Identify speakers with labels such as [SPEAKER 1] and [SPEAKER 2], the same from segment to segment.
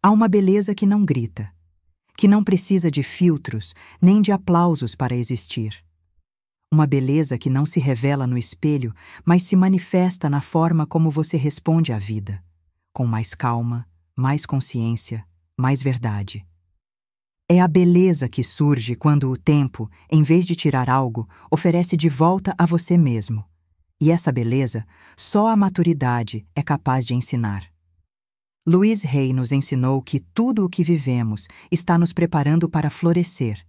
[SPEAKER 1] Há uma beleza que não grita, que não precisa de filtros nem de aplausos para existir. Uma beleza que não se revela no espelho, mas se manifesta na forma como você responde à vida, com mais calma, mais consciência, mais verdade. É a beleza que surge quando o tempo, em vez de tirar algo, oferece de volta a você mesmo. E essa beleza, só a maturidade é capaz de ensinar. Louise Hay nos ensinou que tudo o que vivemos está nos preparando para florescer,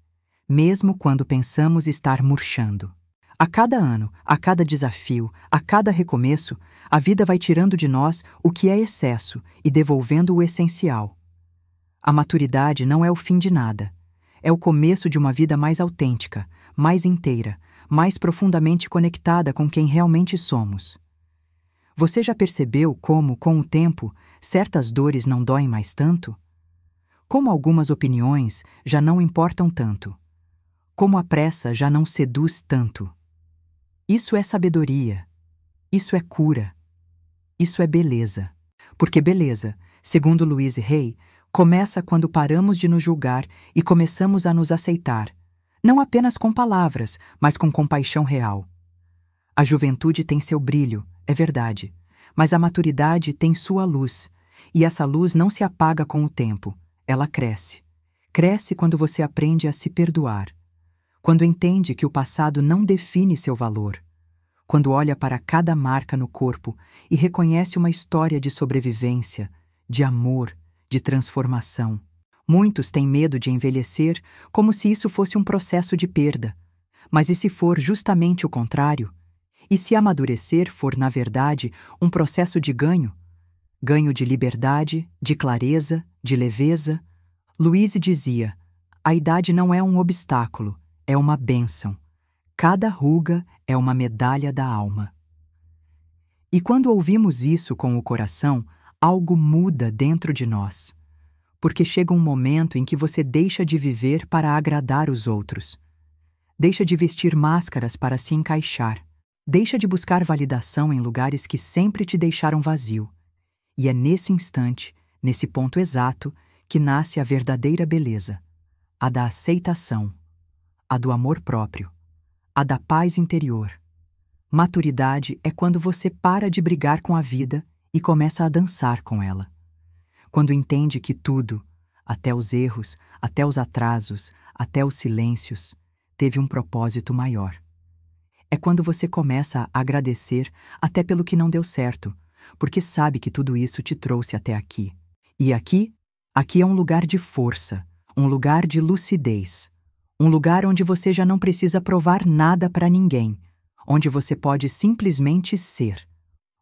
[SPEAKER 1] mesmo quando pensamos estar murchando. A cada ano, a cada desafio, a cada recomeço, a vida vai tirando de nós o que é excesso e devolvendo o essencial. A maturidade não é o fim de nada. É o começo de uma vida mais autêntica, mais inteira, mais profundamente conectada com quem realmente somos. Você já percebeu como, com o tempo, certas dores não doem mais tanto? Como algumas opiniões já não importam tanto? Como a pressa já não seduz tanto? Isso é sabedoria. Isso é cura. Isso é beleza. Porque beleza, segundo Louise Hay, começa quando paramos de nos julgar e começamos a nos aceitar, não apenas com palavras, mas com compaixão real. A juventude tem seu brilho, é verdade, mas a maturidade tem sua luz, e essa luz não se apaga com o tempo, ela cresce. Cresce quando você aprende a se perdoar, quando entende que o passado não define seu valor, quando olha para cada marca no corpo e reconhece uma história de sobrevivência, de amor, de transformação. Muitos têm medo de envelhecer como se isso fosse um processo de perda. Mas e se for justamente o contrário? E se amadurecer for, na verdade, um processo de ganho? Ganho de liberdade, de clareza, de leveza? Louise dizia: a idade não é um obstáculo, é uma bênção. Cada ruga é uma medalha da alma. E quando ouvimos isso com o coração, algo muda dentro de nós. Porque chega um momento em que você deixa de viver para agradar os outros. Deixa de vestir máscaras para se encaixar. Deixa de buscar validação em lugares que sempre te deixaram vazio. E é nesse instante, nesse ponto exato, que nasce a verdadeira beleza. A da aceitação. A do amor próprio. A da paz interior. Maturidade é quando você para de brigar com a vida e começa a dançar com ela. Quando entende que tudo, até os erros, até os atrasos, até os silêncios, teve um propósito maior. É quando você começa a agradecer até pelo que não deu certo, porque sabe que tudo isso te trouxe até aqui. E aqui é um lugar de força, um lugar de lucidez, um lugar onde você já não precisa provar nada para ninguém, onde você pode simplesmente ser,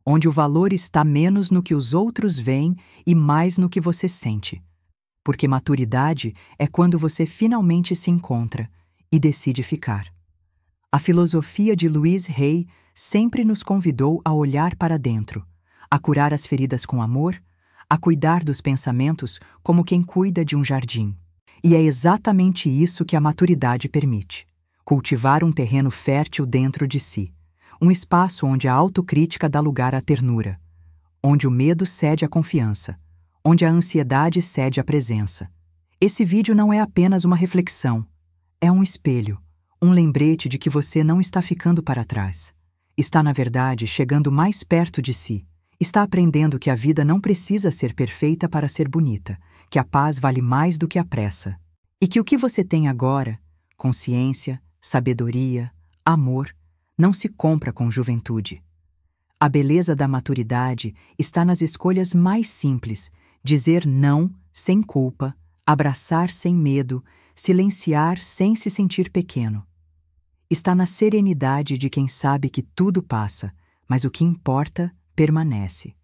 [SPEAKER 1] onde o valor está menos no que os outros veem e mais no que você sente. Porque maturidade é quando você finalmente se encontra e decide ficar. A filosofia de Louise Hay sempre nos convidou a olhar para dentro, a curar as feridas com amor, a cuidar dos pensamentos como quem cuida de um jardim. E é exatamente isso que a maturidade permite: cultivar um terreno fértil dentro de si, um espaço onde a autocrítica dá lugar à ternura, onde o medo cede à confiança, onde a ansiedade cede à presença. Esse vídeo não é apenas uma reflexão, é um espelho, um lembrete de que você não está ficando para trás. Está, na verdade, chegando mais perto de si. Está aprendendo que a vida não precisa ser perfeita para ser bonita, que a paz vale mais do que a pressa. E que o que você tem agora, consciência, sabedoria, amor, não se compra com juventude. A beleza da maturidade está nas escolhas mais simples: dizer não sem culpa, abraçar sem medo, silenciar sem se sentir pequeno. Está na serenidade de quem sabe que tudo passa, mas o que importa permanece.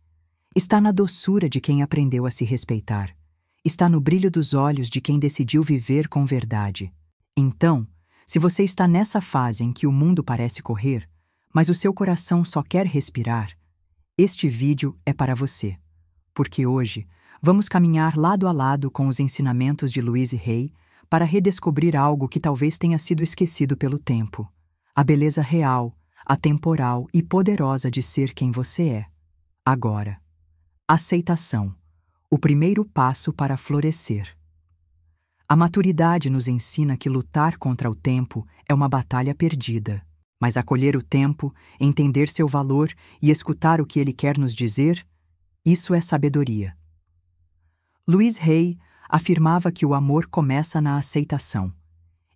[SPEAKER 1] Está na doçura de quem aprendeu a se respeitar. Está no brilho dos olhos de quem decidiu viver com verdade. Então, se você está nessa fase em que o mundo parece correr, mas o seu coração só quer respirar, este vídeo é para você. Porque hoje, vamos caminhar lado a lado com os ensinamentos de Louise Hay para redescobrir algo que talvez tenha sido esquecido pelo tempo: a beleza real, atemporal e poderosa de ser quem você é. Agora, aceitação, o primeiro passo para florescer. A maturidade nos ensina que lutar contra o tempo é uma batalha perdida, mas acolher o tempo, entender seu valor e escutar o que ele quer nos dizer, isso é sabedoria. Louise Hay afirmava que o amor começa na aceitação.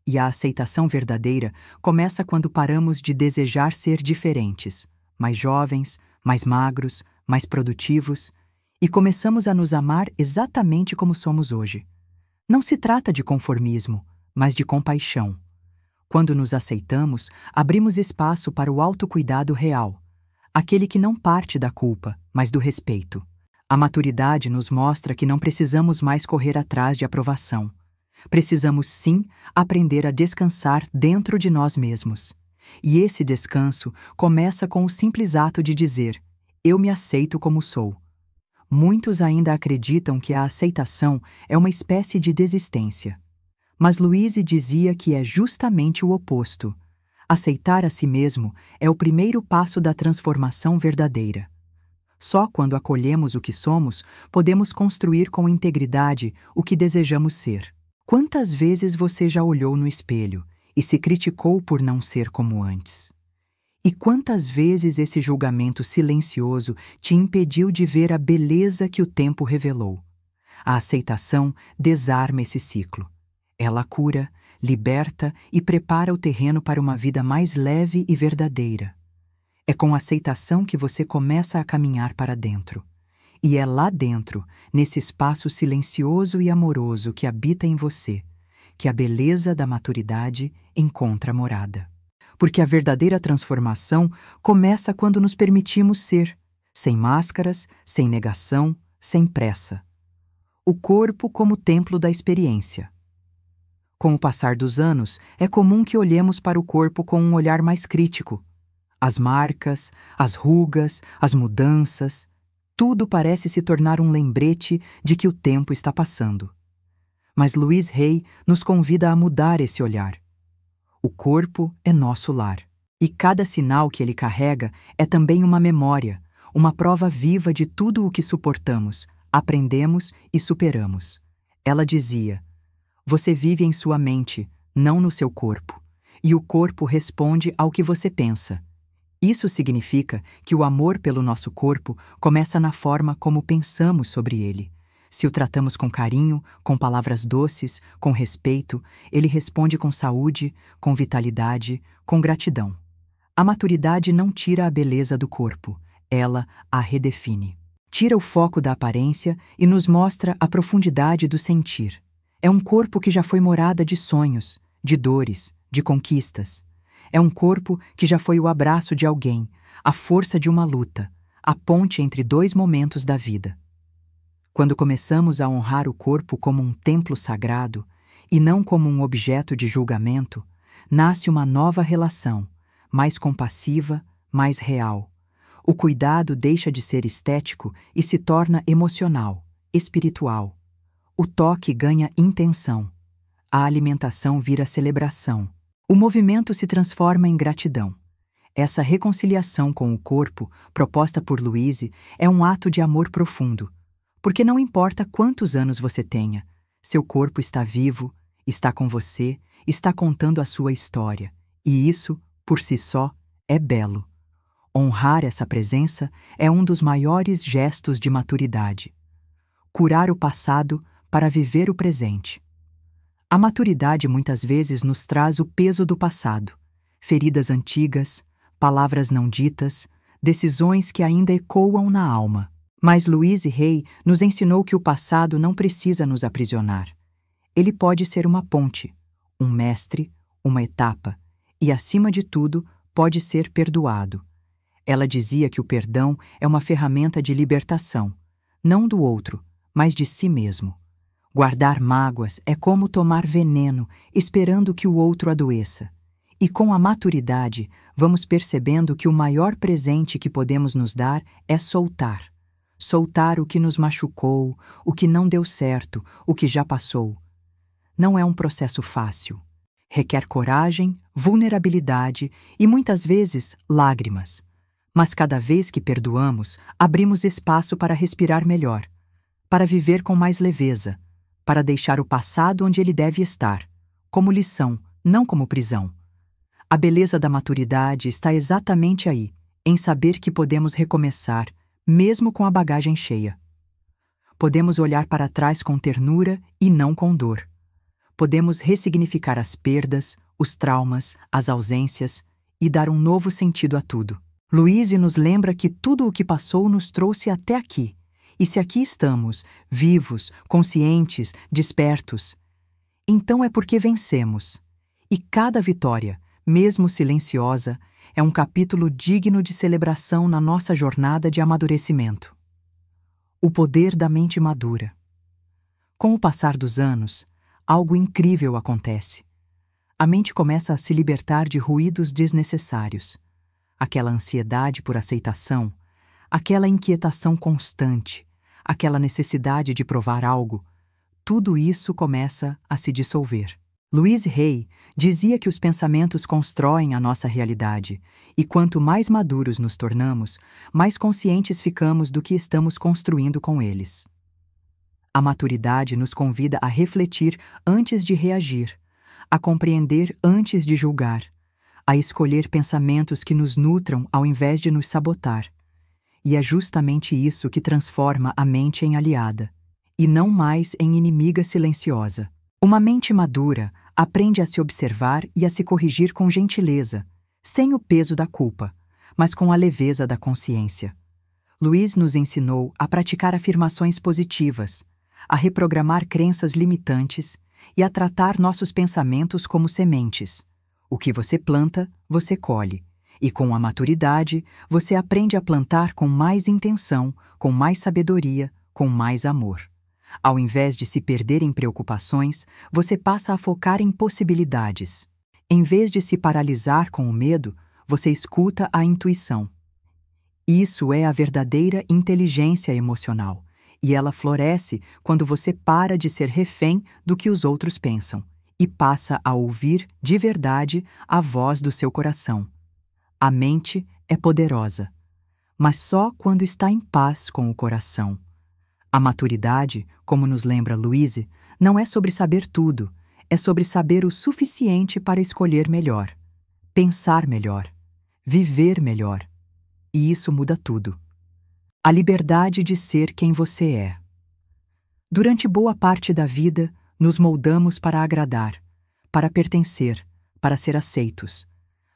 [SPEAKER 1] E a aceitação verdadeira começa quando paramos de desejar ser diferentes, mais jovens, mais magros, mais produtivos, e começamos a nos amar exatamente como somos hoje. Não se trata de conformismo, mas de compaixão. Quando nos aceitamos, abrimos espaço para o autocuidado real, aquele que não parte da culpa, mas do respeito. A maturidade nos mostra que não precisamos mais correr atrás de aprovação. Precisamos, sim, aprender a descansar dentro de nós mesmos. E esse descanso começa com o simples ato de dizer: eu me aceito como sou. Muitos ainda acreditam que a aceitação é uma espécie de desistência. Mas Louise dizia que é justamente o oposto. Aceitar a si mesmo é o primeiro passo da transformação verdadeira. Só quando acolhemos o que somos, podemos construir com integridade o que desejamos ser. Quantas vezes você já olhou no espelho e se criticou por não ser como antes? E quantas vezes esse julgamento silencioso te impediu de ver a beleza que o tempo revelou? A aceitação desarma esse ciclo. Ela cura, liberta e prepara o terreno para uma vida mais leve e verdadeira. É com a aceitação que você começa a caminhar para dentro. E é lá dentro, nesse espaço silencioso e amoroso que habita em você, que a beleza da maturidade encontra morada. Porque a verdadeira transformação começa quando nos permitimos ser, sem máscaras, sem negação, sem pressa. O corpo como templo da experiência. Com o passar dos anos, é comum que olhemos para o corpo com um olhar mais crítico. As marcas, as rugas, as mudanças, tudo parece se tornar um lembrete de que o tempo está passando. Mas Louise Hay nos convida a mudar esse olhar. O corpo é nosso lar, e cada sinal que ele carrega é também uma memória, uma prova viva de tudo o que suportamos, aprendemos e superamos. Ela dizia: você vive em sua mente, não no seu corpo, e o corpo responde ao que você pensa. Isso significa que o amor pelo nosso corpo começa na forma como pensamos sobre ele. Se o tratamos com carinho, com palavras doces, com respeito, ele responde com saúde, com vitalidade, com gratidão. A maturidade não tira a beleza do corpo, ela a redefine. Tira o foco da aparência e nos mostra a profundidade do sentir. É um corpo que já foi morada de sonhos, de dores, de conquistas. É um corpo que já foi o abraço de alguém, a força de uma luta, a ponte entre dois momentos da vida. Quando começamos a honrar o corpo como um templo sagrado e não como um objeto de julgamento, nasce uma nova relação, mais compassiva, mais real. O cuidado deixa de ser estético e se torna emocional, espiritual. O toque ganha intenção. A alimentação vira celebração. O movimento se transforma em gratidão. Essa reconciliação com o corpo, proposta por Louise, é um ato de amor profundo. Porque não importa quantos anos você tenha, seu corpo está vivo, está com você, está contando a sua história. E isso, por si só, é belo. Honrar essa presença é um dos maiores gestos de maturidade. Curar o passado para viver o presente. A maturidade muitas vezes nos traz o peso do passado, feridas antigas, palavras não ditas, decisões que ainda ecoam na alma. Mas Louise Hay nos ensinou que o passado não precisa nos aprisionar. Ele pode ser uma ponte, um mestre, uma etapa, e, acima de tudo, pode ser perdoado. Ela dizia que o perdão é uma ferramenta de libertação, não do outro, mas de si mesmo. Guardar mágoas é como tomar veneno, esperando que o outro adoeça. E com a maturidade, vamos percebendo que o maior presente que podemos nos dar é soltar. Soltar o que nos machucou, o que não deu certo, o que já passou. Não é um processo fácil. Requer coragem, vulnerabilidade e, muitas vezes, lágrimas. Mas cada vez que perdoamos, abrimos espaço para respirar melhor, para viver com mais leveza, para deixar o passado onde ele deve estar, como lição, não como prisão. A beleza da maturidade está exatamente aí, em saber que podemos recomeçar, mesmo com a bagagem cheia. Podemos olhar para trás com ternura e não com dor. Podemos ressignificar as perdas, os traumas, as ausências e dar um novo sentido a tudo. Louise nos lembra que tudo o que passou nos trouxe até aqui. E se aqui estamos, vivos, conscientes, despertos, então é porque vencemos. E cada vitória, mesmo silenciosa, é um capítulo digno de celebração na nossa jornada de amadurecimento. O poder da mente madura. Com o passar dos anos, algo incrível acontece. A mente começa a se libertar de ruídos desnecessários. Aquela ansiedade por aceitação, aquela inquietação constante, aquela necessidade de provar algo, tudo isso começa a se dissolver. Louise Hay dizia que os pensamentos constroem a nossa realidade, e quanto mais maduros nos tornamos, mais conscientes ficamos do que estamos construindo com eles. A maturidade nos convida a refletir antes de reagir, a compreender antes de julgar, a escolher pensamentos que nos nutram ao invés de nos sabotar. E é justamente isso que transforma a mente em aliada, e não mais em inimiga silenciosa. Uma mente madura aprende a se observar e a se corrigir com gentileza, sem o peso da culpa, mas com a leveza da consciência. Louise nos ensinou a praticar afirmações positivas, a reprogramar crenças limitantes e a tratar nossos pensamentos como sementes. O que você planta, você colhe. E com a maturidade, você aprende a plantar com mais intenção, com mais sabedoria, com mais amor. Ao invés de se perder em preocupações, você passa a focar em possibilidades. Em vez de se paralisar com o medo, você escuta a intuição. Isso é a verdadeira inteligência emocional, e ela floresce quando você para de ser refém do que os outros pensam e passa a ouvir de verdade a voz do seu coração. A mente é poderosa, mas só quando está em paz com o coração. A maturidade, como nos lembra Louise, não é sobre saber tudo, é sobre saber o suficiente para escolher melhor, pensar melhor, viver melhor. E isso muda tudo. A liberdade de ser quem você é. Durante boa parte da vida, nos moldamos para agradar, para pertencer, para ser aceitos.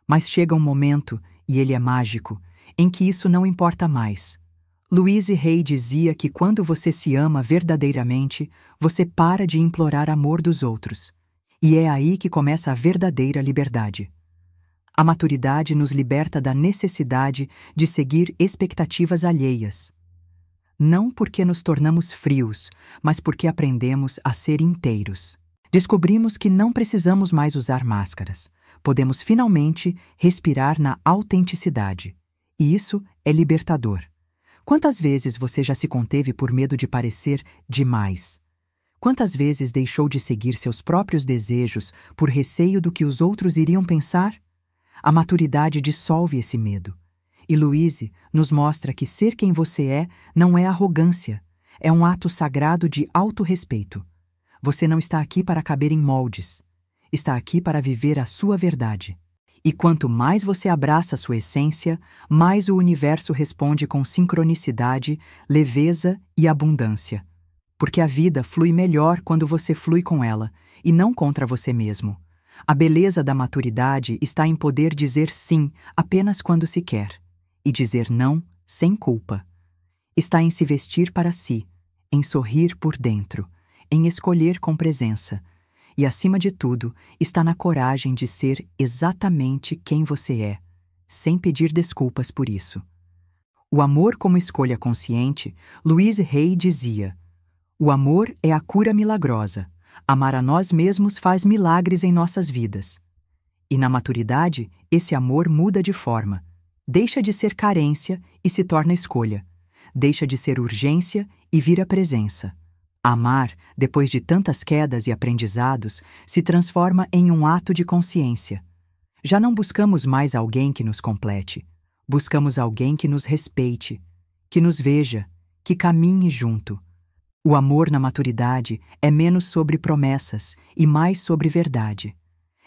[SPEAKER 1] Mas chega um momento, e ele é mágico, em que isso não importa mais. Louise Hay dizia que quando você se ama verdadeiramente, você para de implorar amor dos outros. E é aí que começa a verdadeira liberdade. A maturidade nos liberta da necessidade de seguir expectativas alheias. Não porque nos tornamos frios, mas porque aprendemos a ser inteiros. Descobrimos que não precisamos mais usar máscaras. Podemos finalmente respirar na autenticidade. E isso é libertador. Quantas vezes você já se conteve por medo de parecer demais? Quantas vezes deixou de seguir seus próprios desejos por receio do que os outros iriam pensar? A maturidade dissolve esse medo. E Louise nos mostra que ser quem você é não é arrogância, é um ato sagrado de autorrespeito. Você não está aqui para caber em moldes. Está aqui para viver a sua verdade. E quanto mais você abraça a sua essência, mais o universo responde com sincronicidade, leveza e abundância. Porque a vida flui melhor quando você flui com ela, e não contra você mesmo. A beleza da maturidade está em poder dizer sim apenas quando se quer, e dizer não sem culpa. Está em se vestir para si, em sorrir por dentro, em escolher com presença. E, acima de tudo, está na coragem de ser exatamente quem você é, sem pedir desculpas por isso. O amor como escolha consciente, Louise Hay dizia: o amor é a cura milagrosa. Amar a nós mesmos faz milagres em nossas vidas. E na maturidade, esse amor muda de forma. Deixa de ser carência e se torna escolha. Deixa de ser urgência e vira presença. Amar, depois de tantas quedas e aprendizados, se transforma em um ato de consciência. Já não buscamos mais alguém que nos complete. Buscamos alguém que nos respeite, que nos veja, que caminhe junto. O amor na maturidade é menos sobre promessas e mais sobre verdade.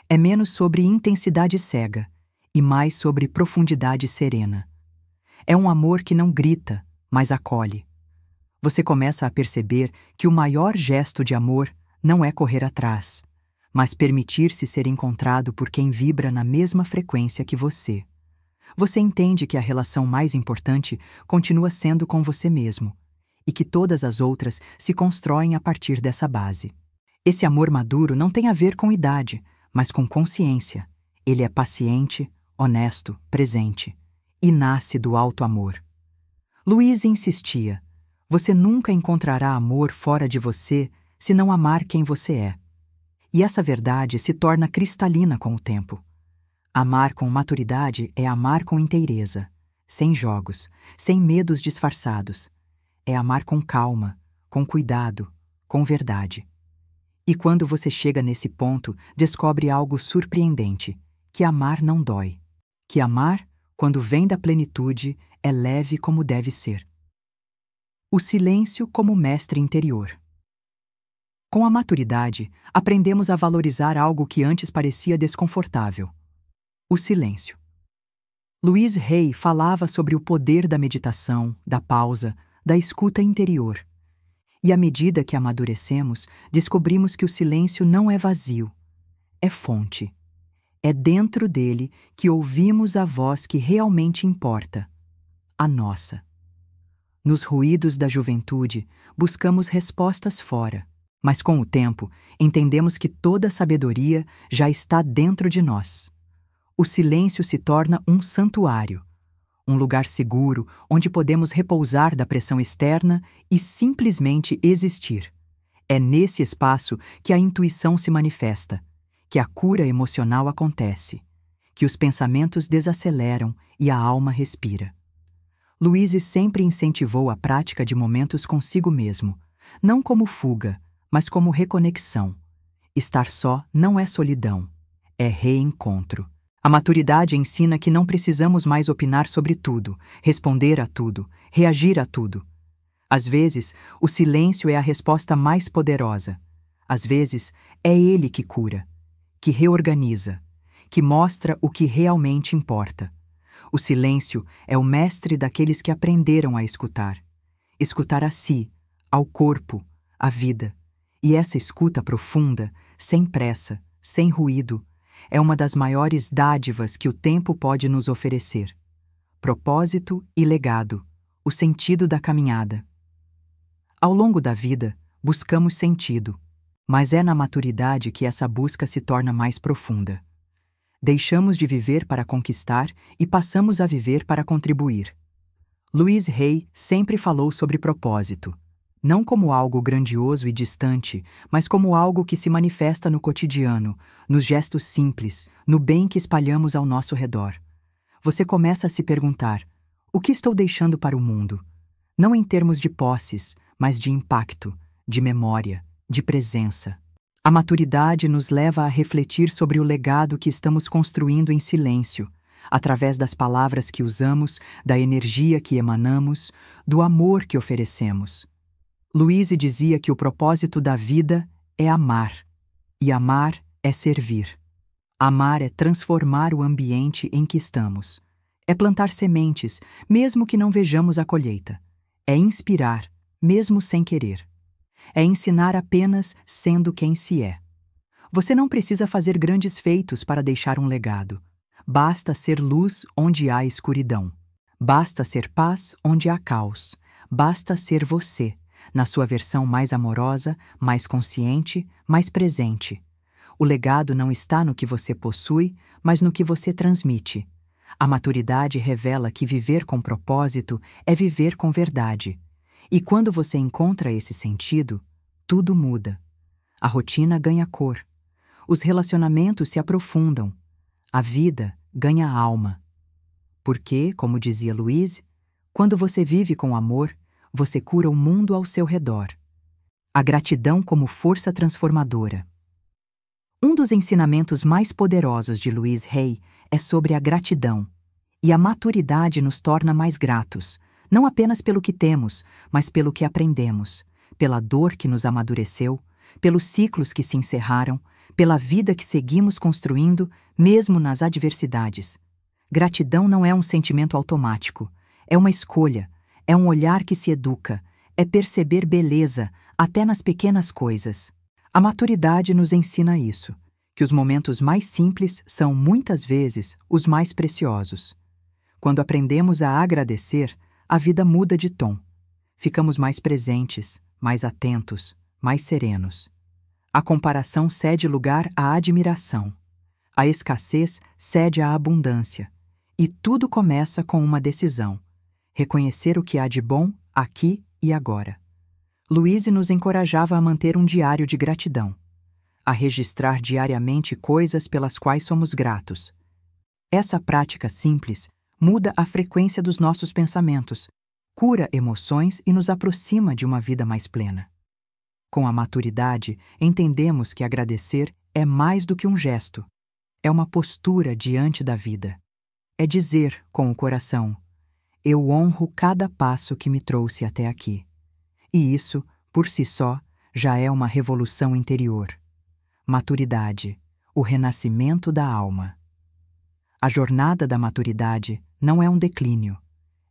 [SPEAKER 1] É menos sobre intensidade cega e mais sobre profundidade serena. É um amor que não grita, mas acolhe. Você começa a perceber que o maior gesto de amor não é correr atrás, mas permitir-se ser encontrado por quem vibra na mesma frequência que você. Você entende que a relação mais importante continua sendo com você mesmo, e que todas as outras se constroem a partir dessa base. Esse amor maduro não tem a ver com idade, mas com consciência. Ele é paciente, honesto, presente, e nasce do alto amor. Louise insistia: você nunca encontrará amor fora de você se não amar quem você é. E essa verdade se torna cristalina com o tempo. Amar com maturidade é amar com inteireza, sem jogos, sem medos disfarçados. É amar com calma, com cuidado, com verdade. E quando você chega nesse ponto, descobre algo surpreendente, que amar não dói. Que amar, quando vem da plenitude, é leve como deve ser. O silêncio como mestre interior. Com a maturidade, aprendemos a valorizar algo que antes parecia desconfortável: o silêncio. Louise Hay falava sobre o poder da meditação, da pausa, da escuta interior. E à medida que amadurecemos, descobrimos que o silêncio não é vazio, é fonte. É dentro dele que ouvimos a voz que realmente importa, a nossa. Nos ruídos da juventude, buscamos respostas fora, mas com o tempo, entendemos que toda sabedoria já está dentro de nós. O silêncio se torna um santuário, um lugar seguro onde podemos repousar da pressão externa e simplesmente existir. É nesse espaço que a intuição se manifesta, que a cura emocional acontece, que os pensamentos desaceleram e a alma respira. Louise sempre incentivou a prática de momentos consigo mesmo, não como fuga, mas como reconexão. Estar só não é solidão, é reencontro. A maturidade ensina que não precisamos mais opinar sobre tudo, responder a tudo, reagir a tudo. Às vezes, o silêncio é a resposta mais poderosa. Às vezes, é ele que cura, que reorganiza, que mostra o que realmente importa. O silêncio é o mestre daqueles que aprenderam a escutar. Escutar a si, ao corpo, à vida. E essa escuta profunda, sem pressa, sem ruído, é uma das maiores dádivas que o tempo pode nos oferecer. Propósito e legado, o sentido da caminhada. Ao longo da vida, buscamos sentido, mas é na maturidade que essa busca se torna mais profunda. Deixamos de viver para conquistar e passamos a viver para contribuir. Louise Hay sempre falou sobre propósito, não como algo grandioso e distante, mas como algo que se manifesta no cotidiano, nos gestos simples, no bem que espalhamos ao nosso redor. Você começa a se perguntar: o que estou deixando para o mundo? Não em termos de posses, mas de impacto, de memória, de presença. A maturidade nos leva a refletir sobre o legado que estamos construindo em silêncio, através das palavras que usamos, da energia que emanamos, do amor que oferecemos. Louise dizia que o propósito da vida é amar, e amar é servir. Amar é transformar o ambiente em que estamos. É plantar sementes, mesmo que não vejamos a colheita. É inspirar, mesmo sem querer. É ensinar apenas sendo quem se é. Você não precisa fazer grandes feitos para deixar um legado. Basta ser luz onde há escuridão. Basta ser paz onde há caos. Basta ser você, na sua versão mais amorosa, mais consciente, mais presente. O legado não está no que você possui, mas no que você transmite. A maturidade revela que viver com propósito é viver com verdade. E quando você encontra esse sentido, tudo muda. A rotina ganha cor. Os relacionamentos se aprofundam. A vida ganha alma. Porque, como dizia Louise, quando você vive com amor, você cura o mundo ao seu redor. A gratidão como força transformadora. Um dos ensinamentos mais poderosos de Louise Hay é sobre a gratidão. E a maturidade nos torna mais gratos, não apenas pelo que temos, mas pelo que aprendemos, pela dor que nos amadureceu, pelos ciclos que se encerraram, pela vida que seguimos construindo, mesmo nas adversidades. Gratidão não é um sentimento automático, é uma escolha, é um olhar que se educa, é perceber beleza até nas pequenas coisas. A maturidade nos ensina isso, que os momentos mais simples são, muitas vezes, os mais preciosos. Quando aprendemos a agradecer, a vida muda de tom. Ficamos mais presentes, mais atentos, mais serenos. A comparação cede lugar à admiração. A escassez cede à abundância. E tudo começa com uma decisão: reconhecer o que há de bom aqui e agora. Louise nos encorajava a manter um diário de gratidão, a registrar diariamente coisas pelas quais somos gratos. Essa prática simples muda a frequência dos nossos pensamentos, cura emoções e nos aproxima de uma vida mais plena. Com a maturidade, entendemos que agradecer é mais do que um gesto. É uma postura diante da vida. É dizer com o coração: eu honro cada passo que me trouxe até aqui. E isso, por si só, já é uma revolução interior. Maturidade, o renascimento da alma. A jornada da maturidade não é um declínio,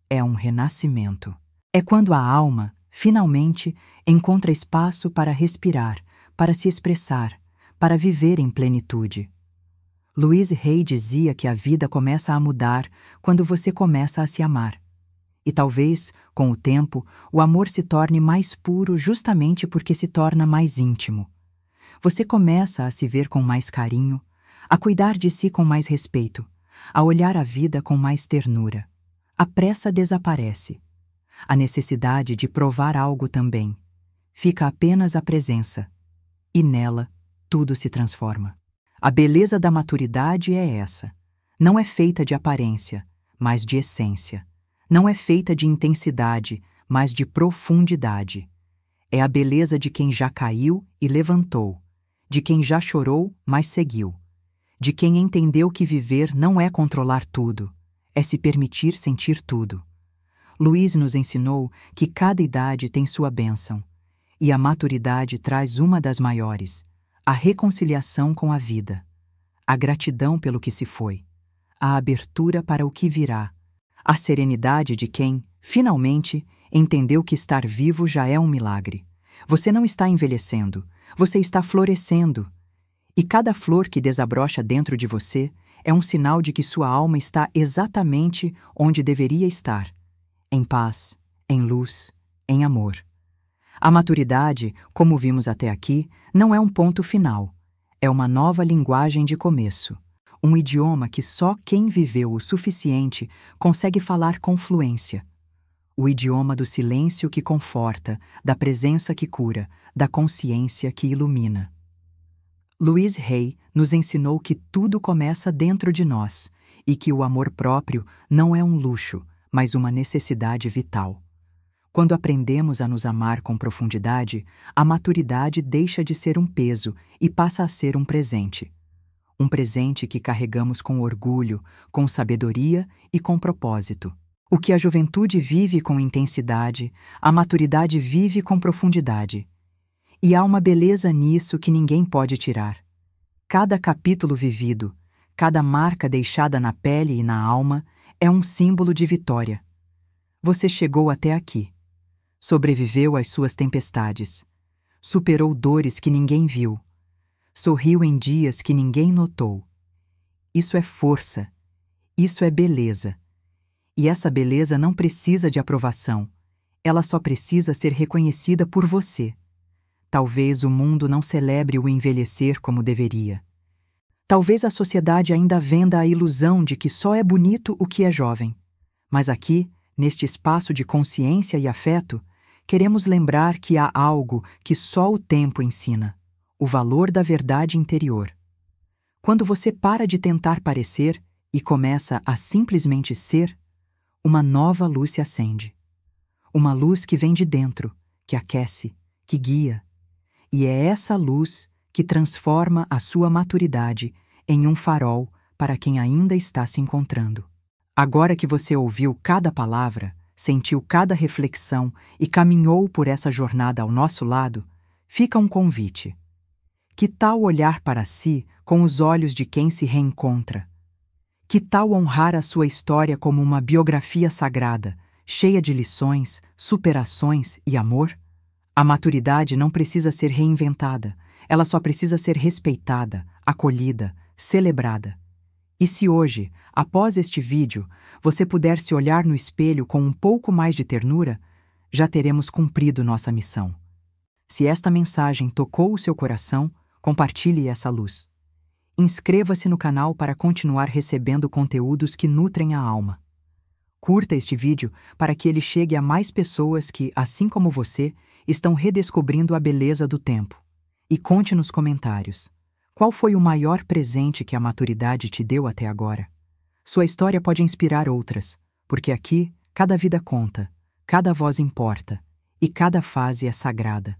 [SPEAKER 1] é um renascimento. É quando a alma, finalmente, encontra espaço para respirar, para se expressar, para viver em plenitude. Louise Hay dizia que a vida começa a mudar quando você começa a se amar. E talvez, com o tempo, o amor se torne mais puro justamente porque se torna mais íntimo. Você começa a se ver com mais carinho, a cuidar de si com mais respeito, a olhar a vida com mais ternura. A pressa desaparece. A necessidade de provar algo também. Fica apenas a presença. E nela, tudo se transforma. A beleza da maturidade é essa. Não é feita de aparência, mas de essência. Não é feita de intensidade, mas de profundidade. É a beleza de quem já caiu e levantou, de quem já chorou, mas seguiu, de quem entendeu que viver não é controlar tudo, é se permitir sentir tudo. Louise nos ensinou que cada idade tem sua bênção, e a maturidade traz uma das maiores: a reconciliação com a vida, a gratidão pelo que se foi, a abertura para o que virá, a serenidade de quem, finalmente, entendeu que estar vivo já é um milagre. Você não está envelhecendo, você está florescendo. E cada flor que desabrocha dentro de você é um sinal de que sua alma está exatamente onde deveria estar: em paz, em luz, em amor. A maturidade, como vimos até aqui, não é um ponto final. É uma nova linguagem de começo. Um idioma que só quem viveu o suficiente consegue falar com fluência. O idioma do silêncio que conforta, da presença que cura, da consciência que ilumina. Louise Hay nos ensinou que tudo começa dentro de nós e que o amor próprio não é um luxo, mas uma necessidade vital. Quando aprendemos a nos amar com profundidade, a maturidade deixa de ser um peso e passa a ser um presente. Um presente que carregamos com orgulho, com sabedoria e com propósito. O que a juventude vive com intensidade, a maturidade vive com profundidade. E há uma beleza nisso que ninguém pode tirar. Cada capítulo vivido, cada marca deixada na pele e na alma é um símbolo de vitória. Você chegou até aqui. Sobreviveu às suas tempestades. Superou dores que ninguém viu. Sorriu em dias que ninguém notou. Isso é força. Isso é beleza. E essa beleza não precisa de aprovação. Ela só precisa ser reconhecida por você. Talvez o mundo não celebre o envelhecer como deveria. Talvez a sociedade ainda venda a ilusão de que só é bonito o que é jovem. Mas aqui, neste espaço de consciência e afeto, queremos lembrar que há algo que só o tempo ensina: o valor da verdade interior. Quando você para de tentar parecer e começa a simplesmente ser, uma nova luz se acende. Uma luz que vem de dentro, que aquece, que guia. E é essa luz que transforma a sua maturidade em um farol para quem ainda está se encontrando. Agora que você ouviu cada palavra, sentiu cada reflexão e caminhou por essa jornada ao nosso lado, fica um convite. Que tal olhar para si com os olhos de quem se reencontra? Que tal honrar a sua história como uma biografia sagrada, cheia de lições, superações e amor? A maturidade não precisa ser reinventada, ela só precisa ser respeitada, acolhida, celebrada. E se hoje, após este vídeo, você puder se olhar no espelho com um pouco mais de ternura, já teremos cumprido nossa missão. Se esta mensagem tocou o seu coração, compartilhe essa luz. Inscreva-se no canal para continuar recebendo conteúdos que nutrem a alma. Curta este vídeo para que ele chegue a mais pessoas que, assim como você, estão redescobrindo a beleza do tempo. E conte nos comentários: qual foi o maior presente que a maturidade te deu até agora? Sua história pode inspirar outras, porque aqui, cada vida conta, cada voz importa e cada fase é sagrada.